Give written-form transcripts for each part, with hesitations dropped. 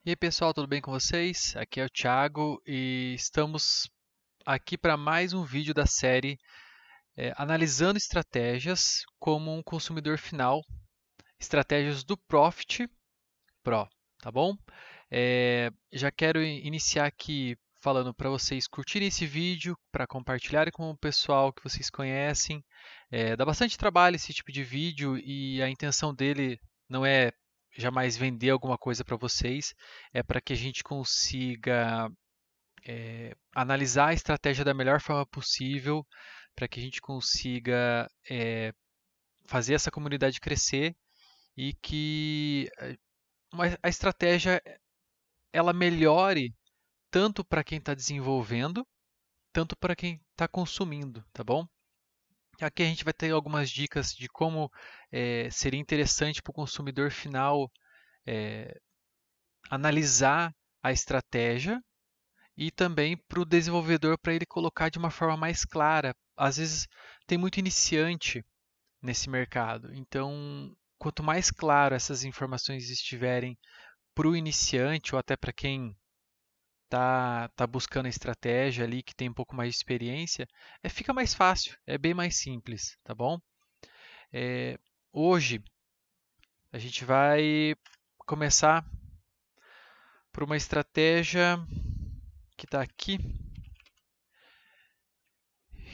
E aí pessoal, tudo bem com vocês? Aqui é o Thiago e estamos aqui para mais um vídeo da série analisando estratégias como um consumidor final, estratégias do Profit Pro, tá bom? Já quero iniciar aqui falando para vocês curtirem esse vídeo, para compartilharem com o pessoal que vocês conhecem. Dá bastante trabalho esse tipo de vídeo e a intenção dele não é jamais vender alguma coisa para vocês, é para que a gente consiga analisar a estratégia da melhor forma possível, para que a gente consiga fazer essa comunidade crescer e que a estratégia ela melhore tanto para quem está desenvolvendo, tanto para quem está consumindo, tá bom? Aqui a gente vai ter algumas dicas de como seria interessante para o consumidor final analisar a estratégia e também para o desenvolvedor para ele colocar de uma forma mais clara. Às vezes tem muito iniciante nesse mercado, então quanto mais claro essas informações estiverem para o iniciante ou até para quem tá buscando a estratégia ali, que tem um pouco mais de experiência, fica mais fácil, é bem mais simples, tá bom? É, Hoje a gente vai começar por uma estratégia que está aqui,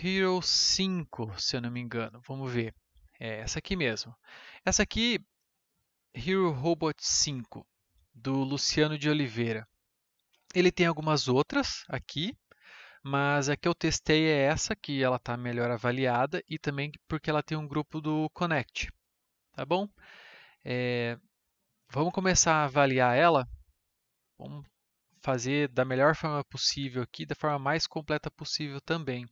Hero 5, se eu não me engano. Vamos ver. É essa aqui mesmo. Essa aqui, Hero Robot 5, do Luciano de Oliveira. Ele tem algumas outras aqui, mas a que eu testei é essa, que ela está melhor avaliada e também porque ela tem um grupo do Connect, tá bom? É, Vamos começar a avaliar ela. Vamos fazer da melhor forma possível aqui, da forma mais completa possível também.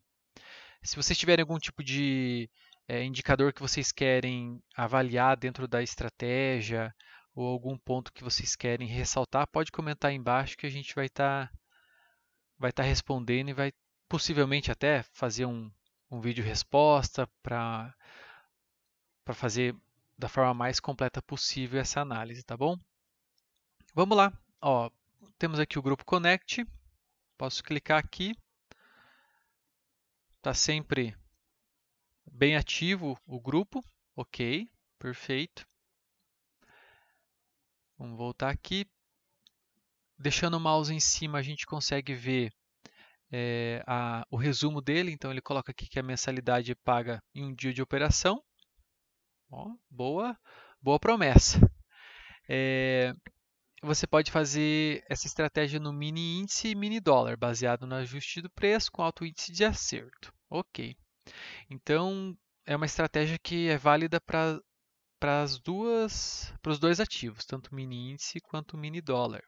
Se vocês tiverem algum tipo de indicador que vocês querem avaliar dentro da estratégia ou algum ponto que vocês querem ressaltar, pode comentar aí embaixo que a gente vai tá respondendo e vai possivelmente até fazer um vídeo resposta para fazer da forma mais completa possível essa análise, tá bom? Vamos lá. Ó, temos aqui o grupo Connect. Posso clicar aqui. Está sempre bem ativo o grupo. Ok, perfeito. Vamos voltar aqui. Deixando o mouse em cima, a gente consegue ver o resumo dele. Então, ele coloca aqui que a mensalidade é paga em um dia de operação. Ó, boa promessa. Você pode fazer essa estratégia no mini índice e mini dólar, baseado no ajuste do preço com alto índice de acerto. Ok. Então, é uma estratégia que é válida para os dois ativos, tanto o mini índice quanto o mini dólar.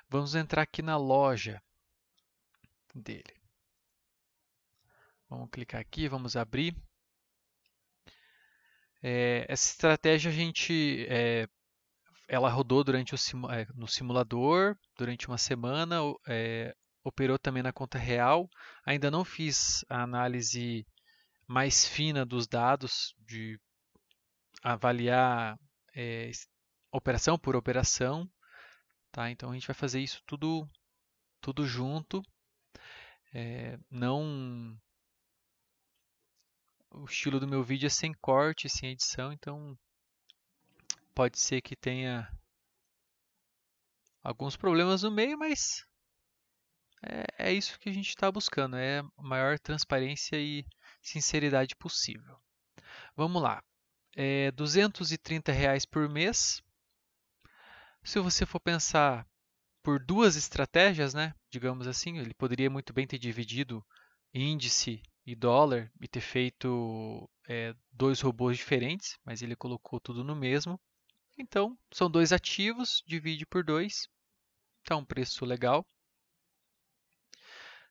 Vamos entrar aqui na loja dele. Vamos clicar aqui, vamos abrir. Essa estratégia ela rodou no simulador durante uma semana, operou também na conta real. Ainda não fiz a análise mais fina dos dados de avaliar operação por operação, tá? Então a gente vai fazer isso tudo junto. Não, o estilo do meu vídeo é sem corte, sem edição, então pode ser que tenha alguns problemas no meio, mas é isso que a gente está buscando, é a maior transparência e sinceridade possível. Vamos lá, R$ 230 por mês. Se você for pensar por duas estratégias, né, digamos assim, ele poderia muito bem ter dividido índice e dólar e ter feito dois robôs diferentes, mas ele colocou tudo no mesmo. Então, são dois ativos, divide por dois, está um preço legal.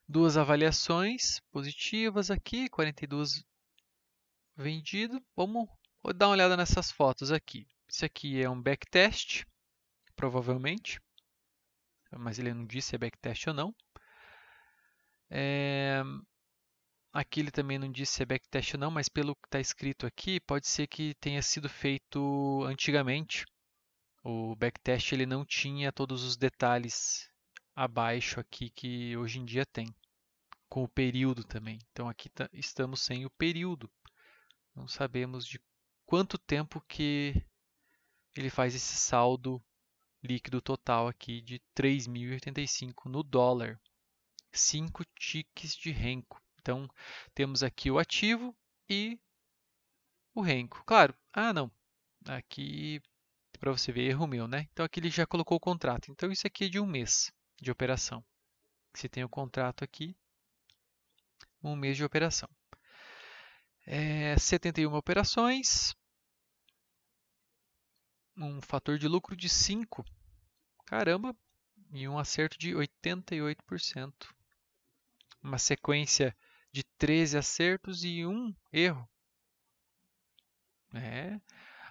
Duas avaliações positivas aqui, 42 vendido. Vamos dar uma olhada nessas fotos aqui. Isso aqui é um backtest, provavelmente, mas ele não disse se é backtest ou não. Aqui ele também não disse se é backtest ou não, mas pelo que está escrito aqui, pode ser que tenha sido feito antigamente. O backtest ele não tinha todos os detalhes abaixo aqui que hoje em dia tem, com o período também. Então aqui estamos sem o período. Não sabemos de quanto tempo que ele faz esse saldo líquido total aqui de 3.085 no dólar. 5 tiques de renko. Então temos aqui o ativo e o renko. Claro, não, aqui para você ver erro meu, né? Então aqui ele já colocou o contrato. Então isso aqui é de um mês de operação. Se tem o contrato aqui, um mês de operação. 71 operações, um fator de lucro de 5, caramba, e um acerto de 88%. Uma sequência de 13 acertos e um erro.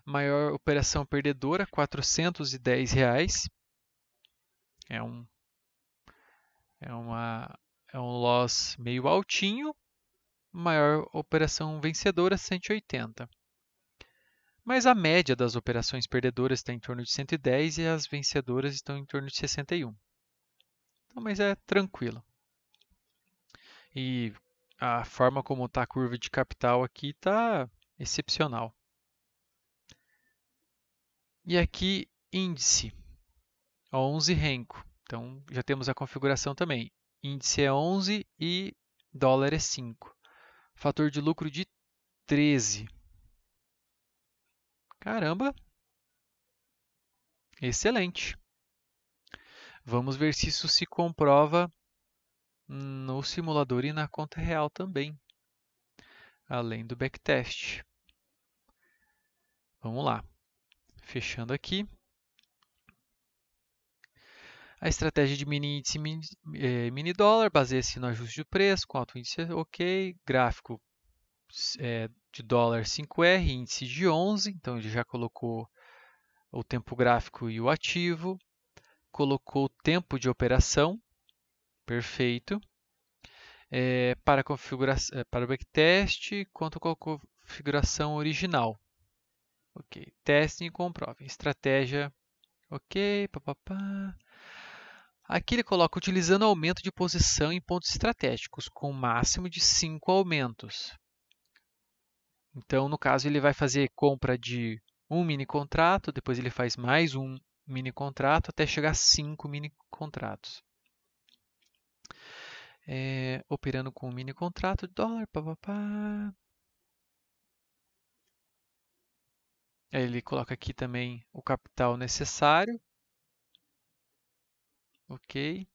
Maior operação perdedora, R$ 410. É um, é um loss meio altinho. Maior operação vencedora, 180. Mas a média das operações perdedoras está em torno de 110 e as vencedoras estão em torno de 61. Então, mas é tranquilo. E a forma como está a curva de capital aqui está excepcional. E aqui, índice, 11 renko. Então, já temos a configuração também. Índice é 11 e dólar é 5. Fator de lucro de 13. Caramba! Excelente! Vamos ver se isso se comprova no simulador e na conta real também, além do backtest. Vamos lá. Fechando aqui. A estratégia de mini índice mini dólar baseia-se no ajuste de preço, com alto índice ok, gráfico de dólar 5R, índice de 11, então ele já colocou o tempo gráfico e o ativo, colocou o tempo de operação, perfeito, para o backtest, quanto com a configuração original. Ok, testem e comprovem. Estratégia, ok, papapá. Aqui ele coloca utilizando aumento de posição em pontos estratégicos, com máximo de 5 aumentos. Então, no caso, ele vai fazer compra de um mini contrato, depois ele faz mais um mini contrato, até chegar a 5 mini contratos. Operando com um mini contrato de dólar, papapá. Aí ele coloca aqui também o capital necessário. Ok.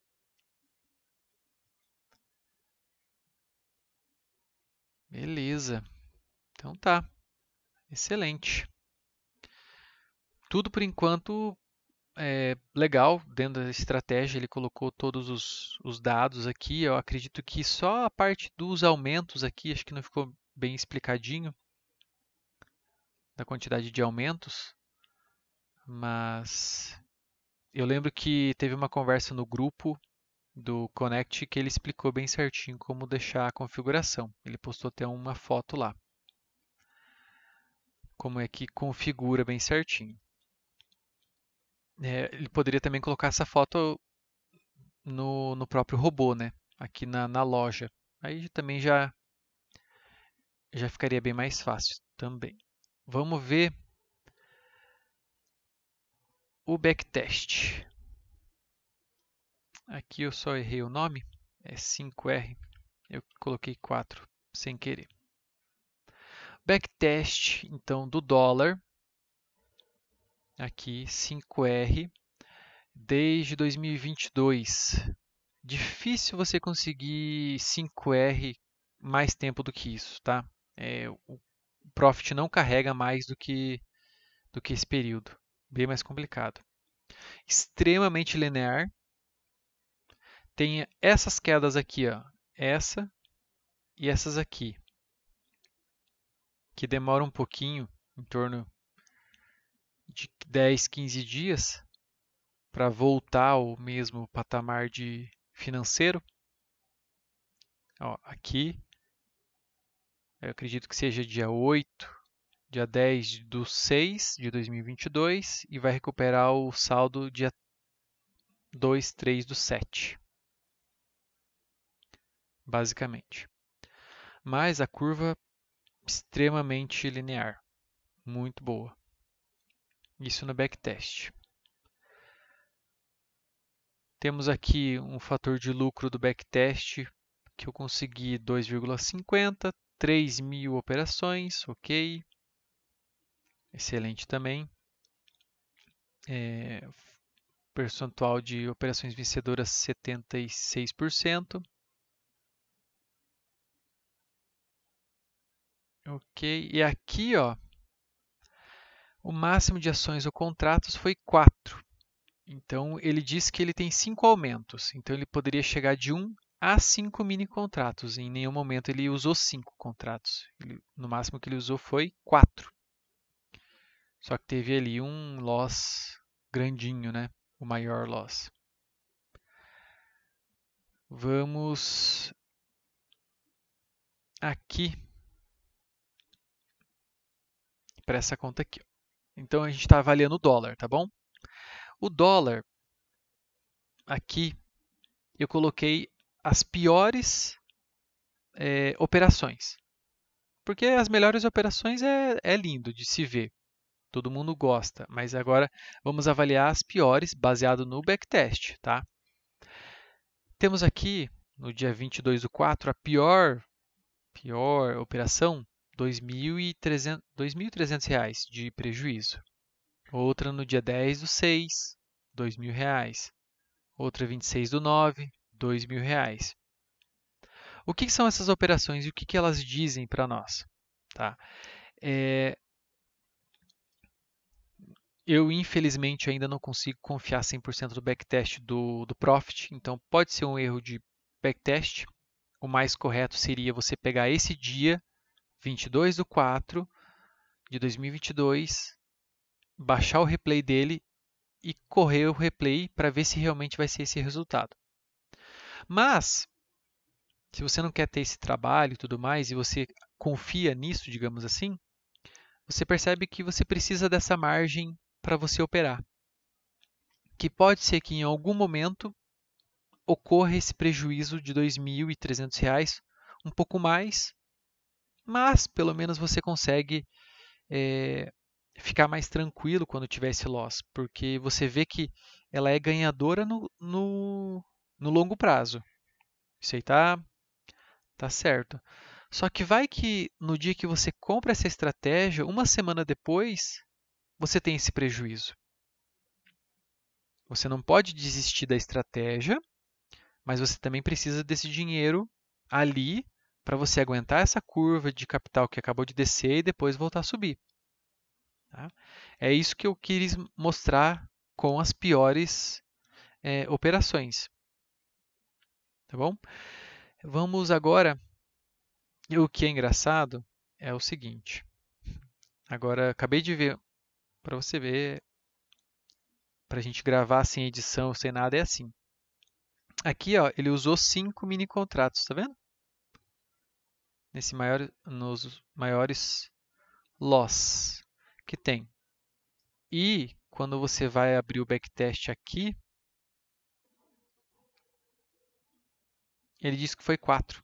Beleza. Então tá. Excelente. Tudo por enquanto legal. Dentro da estratégia ele colocou todos os dados aqui. Eu acredito que só a parte dos aumentos aqui, acho que não ficou bem explicadinho da quantidade de aumentos. Mas eu lembro que teve uma conversa no grupo do Connect que ele explicou bem certinho como deixar a configuração. Ele postou até uma foto lá. Como é que configura bem certinho. Ele poderia também colocar essa foto no próprio robô, né? Aqui na loja. Aí também já ficaria bem mais fácil também. Vamos ver o backtest. Aqui eu só errei o nome, é 5R. Eu coloquei 4 sem querer. Backtest, então, do dólar. Aqui, 5R. Desde 2022. Difícil você conseguir 5R mais tempo do que isso, tá? O Profit não carrega mais do que esse período. Bem mais complicado. Extremamente linear. Tem essas quedas aqui, ó. Essa e essas aqui. Que demoram um pouquinho, em torno de 10, 15 dias, para voltar ao mesmo patamar de financeiro. Ó, aqui, eu acredito que seja dia 8 dia 10/6 de 2022 e vai recuperar o saldo dia 2/3/7, basicamente. Mas a curva extremamente linear, muito boa. Isso no backtest. Temos aqui um fator de lucro do backtest que eu consegui 2,50, 3.000 operações, ok. Excelente também. Percentual de operações vencedoras 76%. Ok, e aqui, ó, o máximo de ações ou contratos foi 4. Então, ele diz que ele tem 5 aumentos. Então, ele poderia chegar de 1 a 5 mini contratos. Em nenhum momento ele usou 5 contratos. No máximo que ele usou foi 4. Só que teve ali um loss grandinho, né? O maior loss. Vamos aqui para essa conta aqui. Então, a gente está avaliando o dólar, tá bom? O dólar, aqui, eu coloquei as piores operações. Porque as melhores operações é lindo de se ver. Todo mundo gosta. Mas agora vamos avaliar as piores baseado no backtest, tá? Temos aqui, no dia 22/4, a pior operação, R$ 2.300 de prejuízo. Outra no dia 10/6, R$ 2.000. Outra 26/9, R$ 2.000. O que são essas operações e o que elas dizem para nós? Tá? Eu, infelizmente, ainda não consigo confiar 100% do backtest do Profit, então pode ser um erro de backtest. O mais correto seria você pegar esse dia, 22/4 de 2022, baixar o replay dele e correr o replay para ver se realmente vai ser esse resultado. Mas, se você não quer ter esse trabalho e tudo mais, e você confia nisso, digamos assim, você percebe que você precisa dessa margem para você operar. Que pode ser que em algum momento ocorra esse prejuízo de R$ 2.300, um pouco mais, mas pelo menos você consegue ficar mais tranquilo quando tiver esse loss, porque você vê que ela é ganhadora no longo prazo. Isso aí tá certo. Só que vai que no dia que você compra essa estratégia, uma semana depois, você tem esse prejuízo. Você não pode desistir da estratégia, mas você também precisa desse dinheiro ali para você aguentar essa curva de capital que acabou de descer e depois voltar a subir. Tá? É isso que eu quis mostrar com as piores operações. Tá bom? Vamos agora. O que é engraçado é o seguinte. Agora, acabei de ver, para você ver, para a gente gravar sem edição, sem nada, é assim. Aqui, ó, ele usou 5 mini contratos, tá vendo? Nos maiores loss que tem. E quando você vai abrir o backtest aqui, ele diz que foi 4.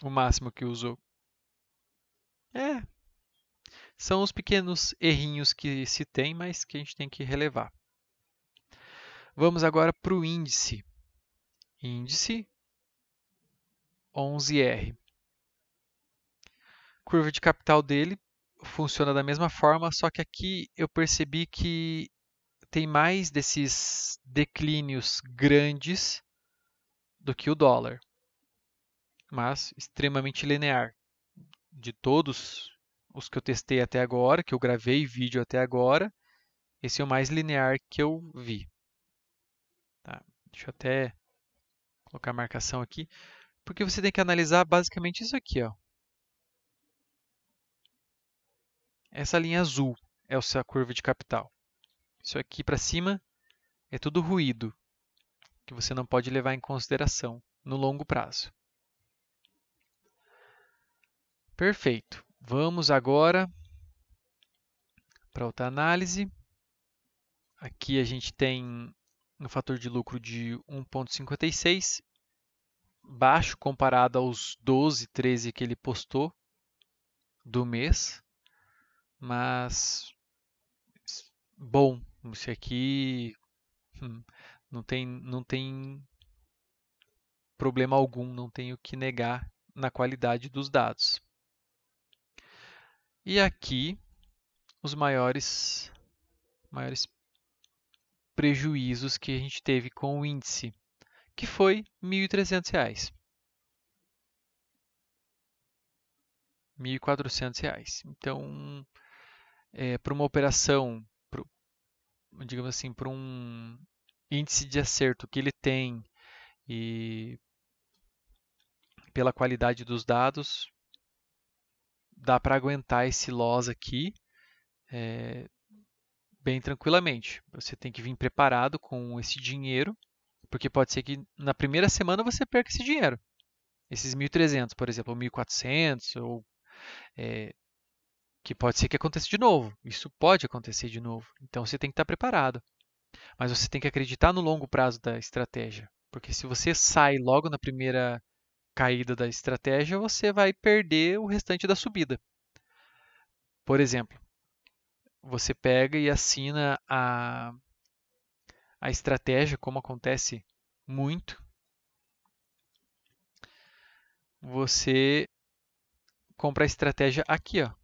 O máximo que usou. São os pequenos errinhos que se tem, mas que a gente tem que relevar. Vamos agora para o índice. Índice 11R. Curva de capital dele funciona da mesma forma, só que aqui eu percebi que tem mais desses declínios grandes do que o dólar, mas extremamente linear. De todos os que eu testei até agora, que eu gravei vídeo até agora, esse é o mais linear que eu vi. Tá? Deixa eu até colocar a marcação aqui, porque você tem que analisar basicamente isso aqui, ó. Essa linha azul é a sua curva de capital. Isso aqui para cima é tudo ruído, que você não pode levar em consideração no longo prazo. Perfeito. Vamos agora para outra análise. Aqui a gente tem um fator de lucro de 1,56, baixo comparado aos 12, 13 que ele postou do mês, mas bom. Isso aqui não tem problema algum, não tenho que negar na qualidade dos dados. E aqui os maiores prejuízos que a gente teve com o índice, que foi R$ 1.300, R$ 1.400. Então, para uma operação, digamos assim, para um índice de acerto que ele tem e pela qualidade dos dados, dá para aguentar esse loss aqui bem tranquilamente. Você tem que vir preparado com esse dinheiro, porque pode ser que na primeira semana você perca esse dinheiro. Esses 1.300, por exemplo, ou 1.400, ou que pode ser que aconteça de novo. Isso pode acontecer de novo. Então você tem que estar preparado. Mas você tem que acreditar no longo prazo da estratégia. Porque se você sai logo na primeira caída da estratégia, você vai perder o restante da subida. Por exemplo, você pega e assina a estratégia, como acontece muito, você compra a estratégia aqui, ó.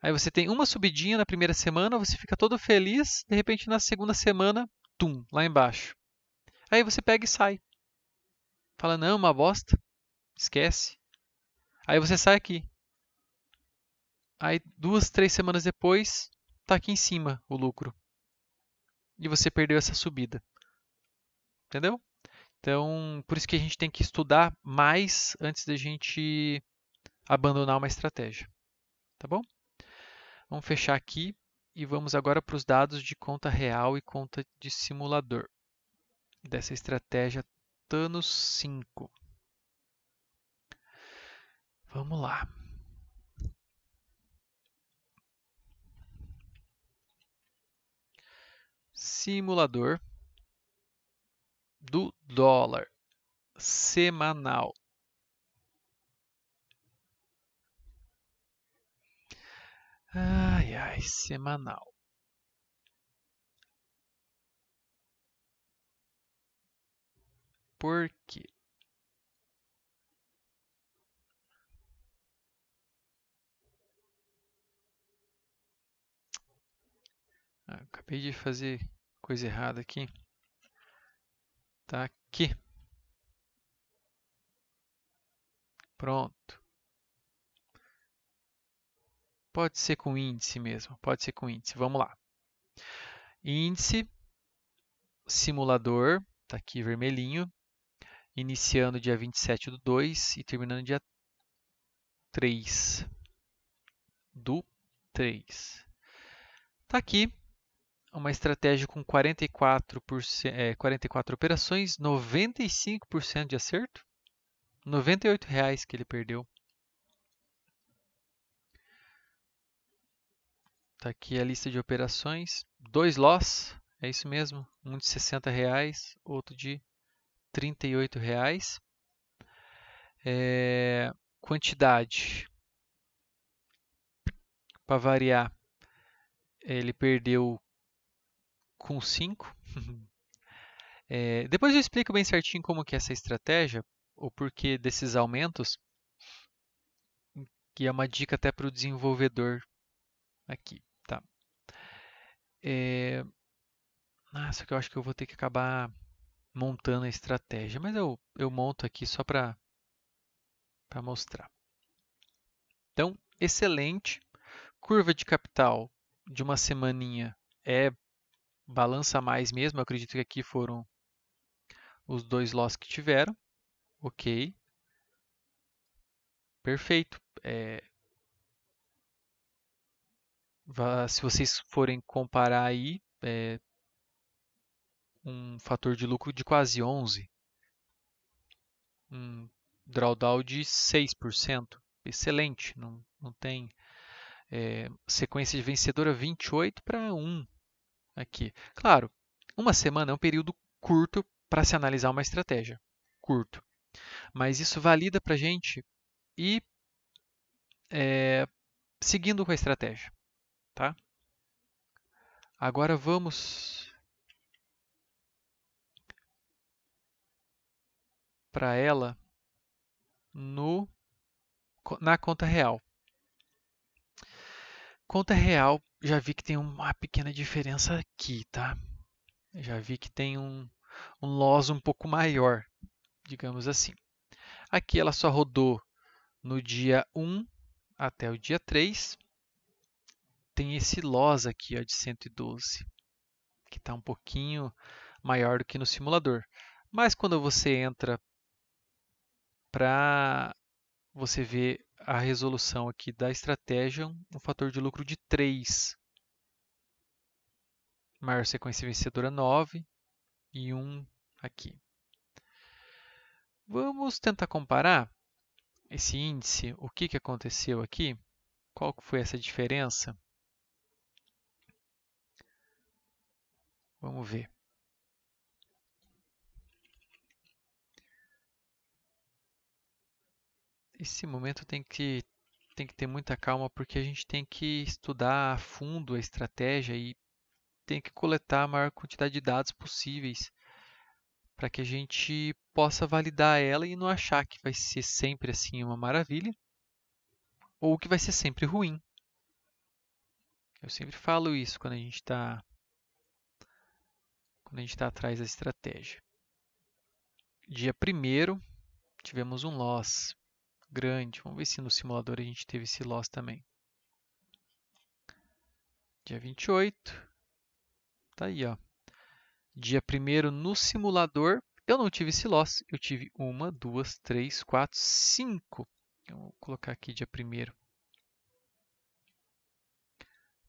Aí você tem uma subidinha na primeira semana, você fica todo feliz, de repente na segunda semana, tum, lá embaixo. Aí você pega e sai. Fala, não, uma bosta, esquece. Aí você sai aqui. Aí 2, 3 semanas depois, tá aqui em cima o lucro. E você perdeu essa subida. Entendeu? Então, por isso que a gente tem que estudar mais antes da gente abandonar uma estratégia. Tá bom? Vamos fechar aqui e vamos agora para os dados de conta real e conta de simulador dessa estratégia Thanos 5. Vamos lá. Simulador do dólar semanal. Ai, ai, semanal. Por quê? Acabei de fazer coisa errada aqui. Tá aqui. Pronto. Pode ser com índice mesmo. Pode ser com índice. Vamos lá. Índice, simulador, tá aqui vermelhinho. Iniciando dia 27/2 e terminando dia 3 do 3. Tá aqui uma estratégia com 44 operações, 95% de acerto, R$ 98 que ele perdeu. Tá aqui a lista de operações, 2 loss, é isso mesmo, um de R$ 60, outro de R$ 38. Quantidade, para variar, ele perdeu com 5. Depois eu explico bem certinho como que é essa estratégia, o porquê desses aumentos, que é uma dica até para o desenvolvedor aqui, tá? Só que eu acho que eu vou ter que acabar montando a estratégia, mas eu monto aqui só para mostrar. Então, excelente. Curva de capital de uma semaninha balança mais mesmo. Eu acredito que aqui foram os 2 loss que tiveram. Ok. Perfeito. Se vocês forem comparar aí, um fator de lucro de quase 11, um drawdown de 6%. excelente, não tem sequência de vencedora 28 para 1 aqui. Claro, uma semana é um período curto para se analisar uma estratégia, curto. Mas isso valida para a gente ir seguindo com a estratégia, tá? Agora vamos para ela na conta real. Conta real, já vi que tem uma pequena diferença aqui, tá? Já vi que tem um loss um pouco maior, digamos assim. Aqui ela só rodou no dia 1 até o dia 3. Tem esse loss aqui, ó, de 112, que está um pouquinho maior do que no simulador. Mas quando você entra para você ver a resolução aqui da estratégia, um fator de lucro de 3. Maior sequência vencedora 9 e 1 aqui. Vamos tentar comparar esse índice, o que aconteceu aqui, qual foi essa diferença. Vamos ver. Esse momento tem que ter muita calma, porque a gente tem que estudar a fundo a estratégia e tem que coletar a maior quantidade de dados possíveis para que a gente possa validar ela e não achar que vai ser sempre assim uma maravilha ou que vai ser sempre ruim. Eu sempre falo isso quando a gente está atrás da estratégia. Dia 1º, tivemos um loss grande. Vamos ver se no simulador a gente teve esse loss também. Dia 28, tá aí, ó. Dia 1º no simulador, eu não tive esse loss. Eu tive 1, 2, 3, 4, 5. Eu vou colocar aqui dia 1º.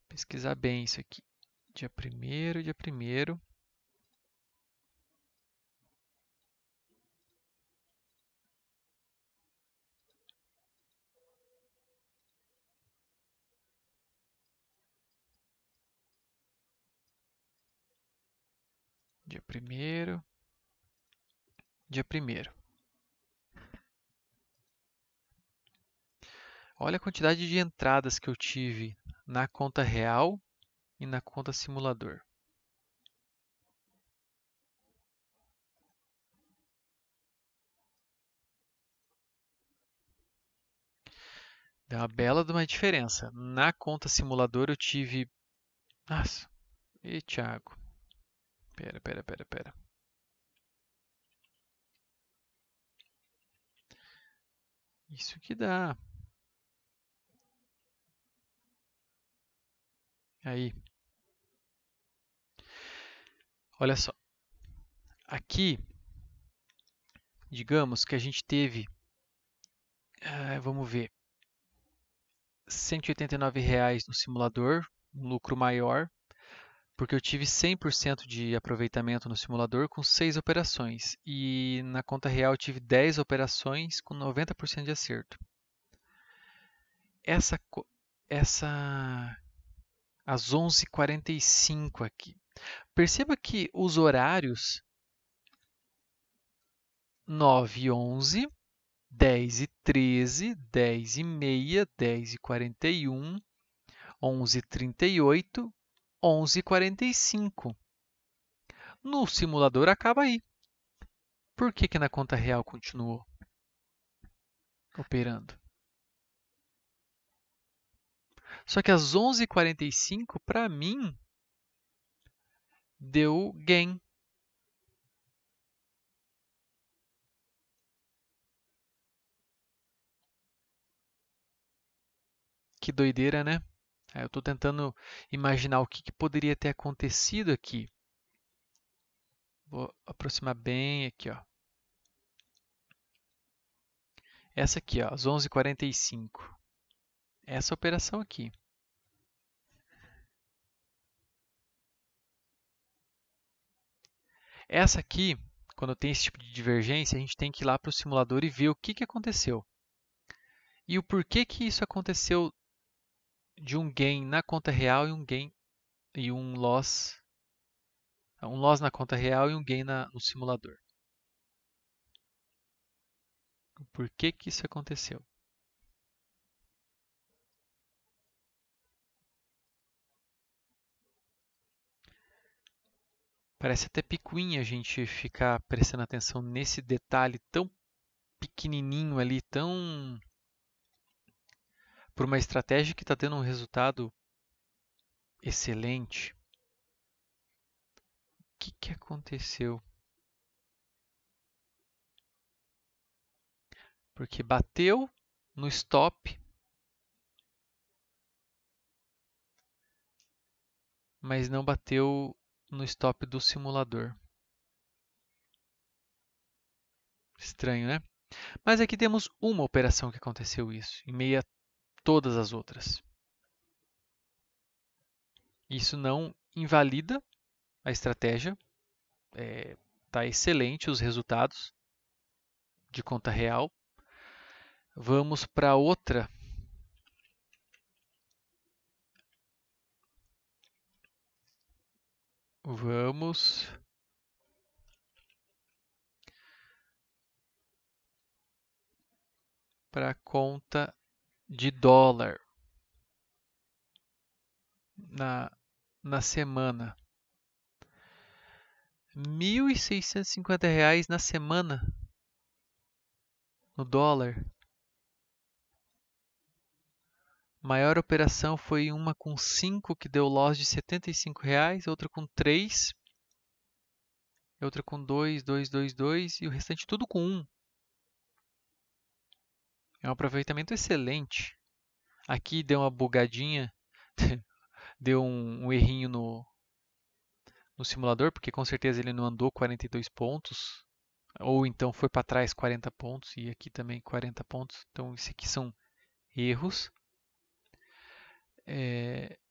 Pesquisar bem isso aqui. Dia 1º, dia 1º. Dia 1º. Dia 1º. Olha a quantidade de entradas que eu tive na conta real e na conta simulador. Deu uma bela de uma diferença. Na conta simulador eu tive... Nossa, e Thiago? Pera. Isso que dá. Aí. Olha só. Aqui, digamos que a gente teve, vamos ver, R$ 189 no simulador, um lucro maior, porque eu tive 100% de aproveitamento no simulador com 6 operações. E na conta real eu tive 10 operações com 90% de acerto. Às 11h45 aqui. Perceba que os horários 9h11, 10h13, 10h30, 10h41, 11h38, 11h45. No simulador acaba aí. Por que na conta real continuou operando? Só que às 11h45, para mim, deu gain. Que doideira, né? Eu estou tentando imaginar o que poderia ter acontecido aqui. Vou aproximar bem aqui, ó. Essa aqui, ó, às 11h45. Essa operação aqui. Essa aqui, quando tem esse tipo de divergência, a gente tem que ir lá para o simulador e ver o que aconteceu. E o porquê que isso aconteceu de um gain na conta real e um gain e um loss na conta real e um gain no simulador. Por que que isso aconteceu? Parece até picuinha a gente ficar prestando atenção nesse detalhe tão pequenininho ali, tão por uma estratégia que está tendo um resultado excelente. O que que aconteceu? Porque bateu no stop, mas não bateu no stop do simulador. Estranho, né? Mas aqui temos uma operação que aconteceu isso, em meio a todas as outras. Isso não invalida a estratégia, está excelente os resultados de conta real. Vamos para outra. Vamos para a conta de dólar na semana. R$ 1.650 na semana no dólar. Maior operação foi uma com 5 que deu loss de R$ 75, outra com 3, outra com 2, 2, 2, 2 e o restante tudo com 1. É um aproveitamento excelente. Aqui deu uma bugadinha, deu um errinho no simulador, porque com certeza ele não andou 42 pontos, ou então foi para trás 40 pontos e aqui também 40 pontos. Então, isso aqui são erros.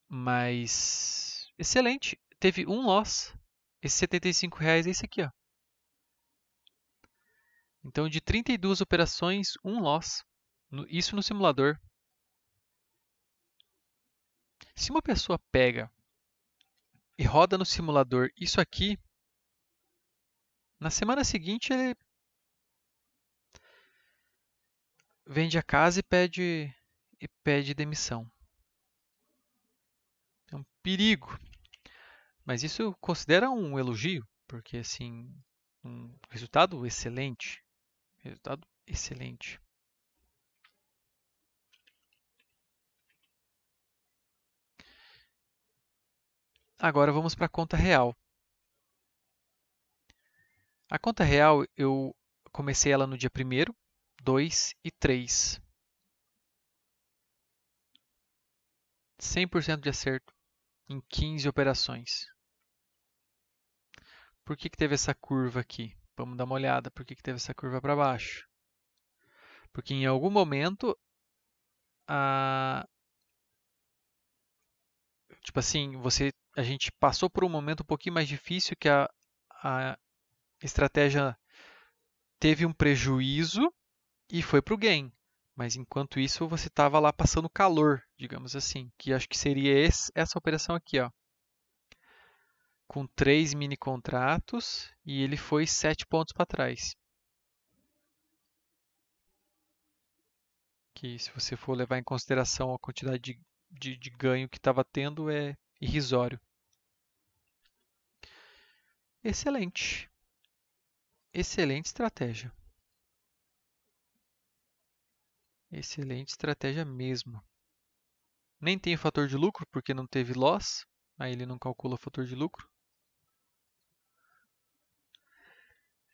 Mas excelente. Teve um loss. Esse R$ 75 é esse aqui, ó. Então, de 32 operações, um loss. Isso no simulador. Se uma pessoa pega e roda no simulador isso aqui, na semana seguinte ele vende a casa e pede demissão. É um perigo. Mas isso considera um elogio, porque assim, um resultado excelente. Resultado excelente. Agora vamos para a conta real. A conta real eu comecei ela no dia 1º, 2 e 3. 100% de acerto em 15 operações. Por que que teve essa curva aqui? Vamos dar uma olhada por que que teve essa curva para baixo. Porque em algum momento tipo assim, a gente passou por um momento um pouquinho mais difícil que a estratégia teve um prejuízo e foi para o gain. Mas enquanto isso você estava lá passando calor, digamos assim, que acho que seria essa operação aqui, ó, com 3 mini contratos e ele foi 7 pontos para trás. Que se você for levar em consideração a quantidade de ganho que estava tendo, é irrisório. Excelente. Excelente estratégia. Excelente estratégia mesmo. Nem tem o fator de lucro, porque não teve loss. Aí ele não calcula o fator de lucro.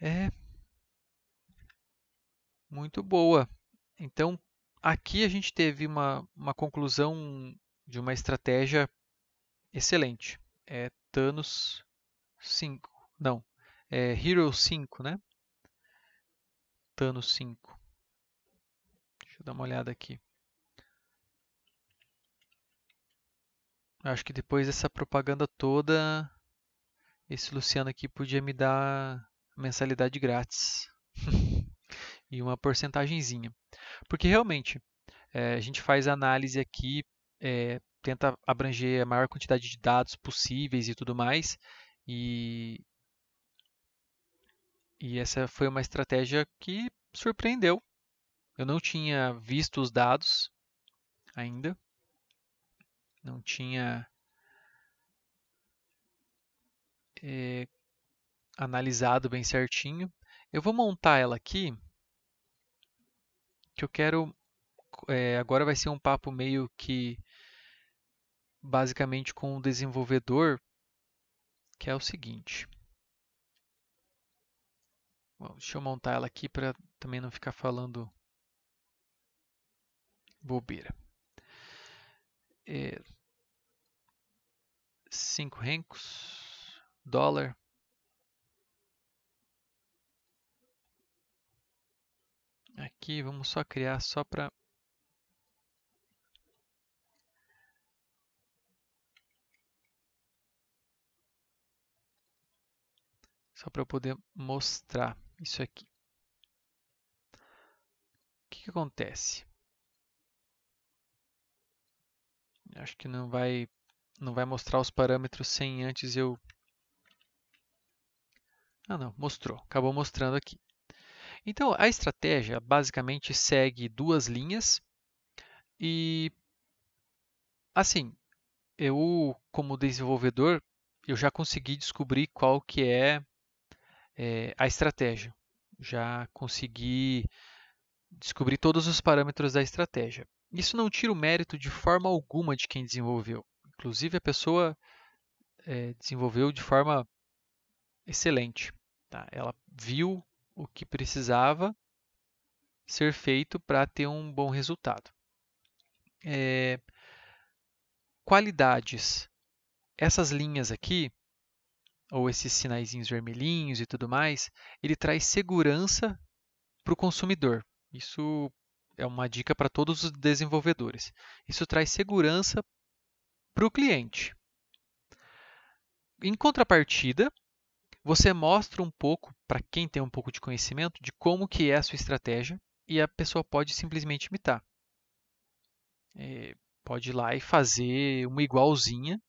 É muito boa. Então, aqui a gente teve uma conclusão de uma estratégia excelente. É Thanos 5. Não, é Hero 5, né? Thanos 5. Deixa eu dar uma olhada aqui. Acho que depois dessa propaganda toda, esse Luciano aqui podia me dar mensalidade grátis. E uma porcentagenzinha. Porque realmente, A gente faz análise aqui, tenta abranger a maior quantidade de dados possíveis e tudo mais. E, e essa foi uma estratégia que surpreendeu. Eu não tinha visto os dados ainda, não tinha analisado bem certinho. Eu vou montar ela aqui, que eu quero. Agora vai ser um papo meio que basicamente com o desenvolvedor, que é o seguinte. Bom, deixa eu montar ela aqui para também não ficar falando bobeira. 5 rencos, dólar. Aqui vamos só criar só para eu poder mostrar isso aqui. O que acontece? Acho que não vai mostrar os parâmetros sem antes eu... Ah, não, mostrou. Acabou mostrando aqui. Então, a estratégia basicamente segue duas linhas e, assim, eu, como desenvolvedor, eu já consegui descobrir qual que é a estratégia. Já consegui descobrir todos os parâmetros da estratégia. Isso não tira o mérito de forma alguma de quem desenvolveu. Inclusive, a pessoa desenvolveu de forma excelente. Tá? Ela viu o que precisava ser feito para ter um bom resultado. Qualidades. Essas linhas aqui, ou esses sinaizinhos vermelhinhos e tudo mais, ele traz segurança para o consumidor. Isso é uma dica para todos os desenvolvedores. Isso traz segurança para o cliente. Em contrapartida, você mostra um pouco, para quem tem um pouco de conhecimento, de como que é a sua estratégia e a pessoa pode simplesmente imitar. Pode ir lá e fazer uma igualzinha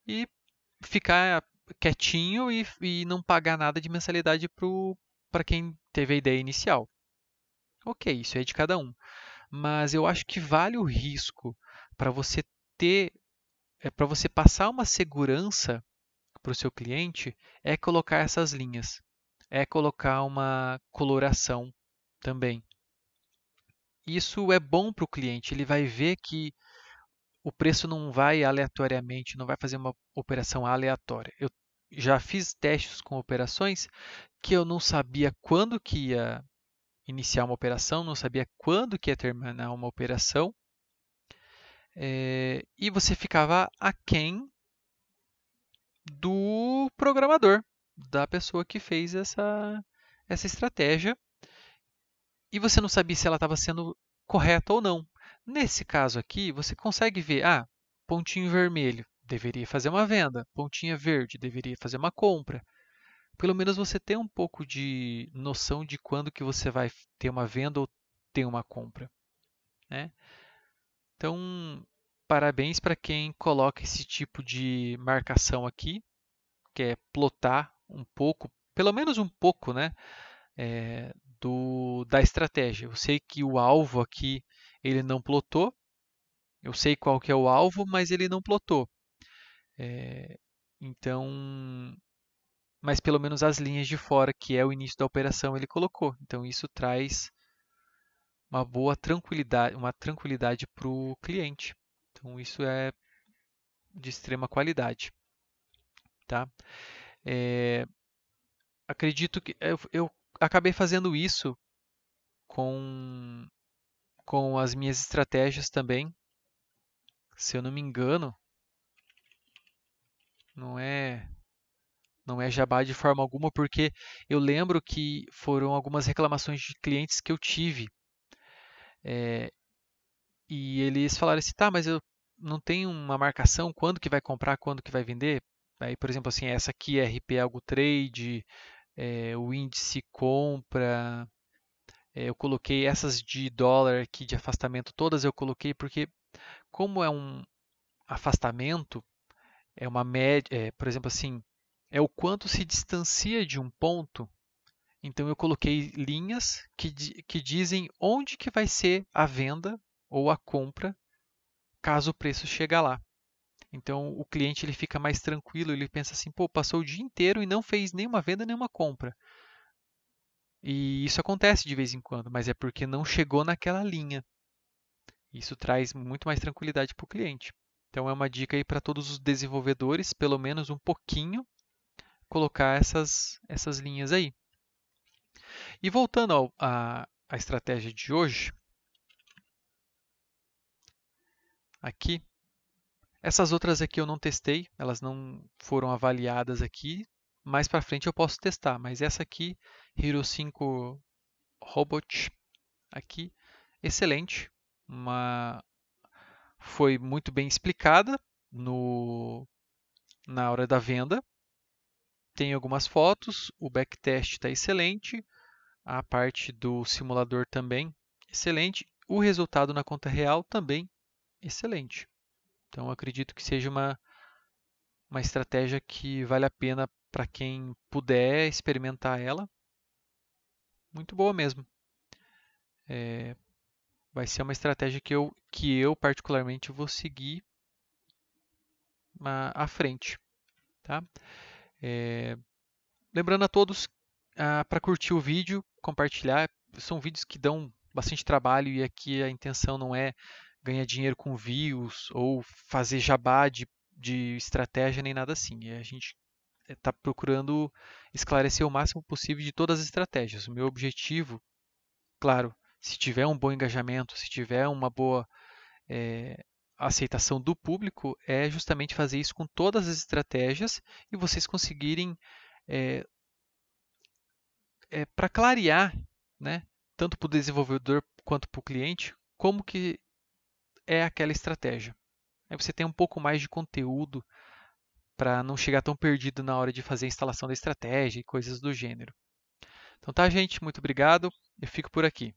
e ficar quietinho e não pagar nada de mensalidade para quem teve a ideia inicial. Ok, isso é de cada um. Mas eu acho que vale o risco para você para você passar uma segurança para o seu cliente, é colocar essas linhas, é colocar uma coloração também. Isso é bom para o cliente, ele vai ver que o preço não vai aleatoriamente, não vai fazer uma operação aleatória. Eu já fiz testes com operações que eu não sabia quando que ia iniciar uma operação, não sabia quando que ia terminar uma operação, e você ficava aquém do programador, da pessoa que fez essa estratégia, e você não sabia se ela estava sendo correta ou não. Nesse caso aqui, você consegue ver, pontinho vermelho, deveria fazer uma venda, pontinha verde, deveria fazer uma compra. Pelo menos você tem um pouco de noção de quando que você vai ter uma venda ou ter uma compra, né? Então, parabéns para quem coloca esse tipo de marcação aqui, que é plotar um pouco, pelo menos um pouco, né, da estratégia. Eu sei que o alvo aqui ele não plotou, eu sei qual que é o alvo, mas ele não plotou. Então, mas pelo menos as linhas de fora, que é o início da operação, ele colocou. Então isso traz uma boa tranquilidade para o cliente. Então isso é de extrema qualidade, tá? Acredito que eu acabei fazendo isso com as minhas estratégias também. Se eu não me engano, não é jabá de forma alguma, porque eu lembro que foram algumas reclamações de clientes que eu tive. E eles falaram assim, tá, mas eu não tenho uma marcação, quando que vai comprar, quando que vai vender? Aí, por exemplo, assim, essa aqui é RP Algo Trade, o índice compra, Eu coloquei essas de dólar aqui de afastamento, todas eu coloquei porque como é um afastamento, é uma média, por exemplo assim, é o quanto se distancia de um ponto. Então eu coloquei linhas que dizem onde que vai ser a venda ou a compra caso o preço chegue lá. Então o cliente ele fica mais tranquilo, ele pensa assim, pô, passou o dia inteiro e não fez nenhuma venda, nenhuma compra. E isso acontece de vez em quando, mas é porque não chegou naquela linha. Isso traz muito mais tranquilidade para o cliente. Então é uma dica aí para todos os desenvolvedores, pelo menos um pouquinho, colocar essas linhas aí. E voltando à estratégia de hoje, aqui, essas outras aqui eu não testei, elas não foram avaliadas aqui. Mais para frente eu posso testar, mas essa aqui, Hero 5 Robot, aqui, excelente. Foi muito bem explicada na hora da venda. Tem algumas fotos, o backtest está excelente, a parte do simulador também excelente, o resultado na conta real também excelente. Então acredito que seja uma estratégia que vale a pena para quem puder experimentar ela. Muito boa mesmo. Vai ser uma estratégia que eu particularmente vou seguir à frente. Tá? Lembrando a todos para curtir o vídeo, compartilhar. São vídeos que dão bastante trabalho e aqui a intenção não é ganhar dinheiro com views ou fazer jabá de estratégia nem nada assim. A gente está procurando esclarecer o máximo possível de todas as estratégias. O meu objetivo, claro, se tiver um bom engajamento, se tiver uma boa aceitação do público, é justamente fazer isso com todas as estratégias e vocês conseguirem para clarear, né, tanto para o desenvolvedor quanto para o cliente, como que é aquela estratégia. Aí você tem um pouco mais de conteúdo para não chegar tão perdido na hora de fazer a instalação da estratégia e coisas do gênero. Então tá, gente, muito obrigado. Eu fico por aqui.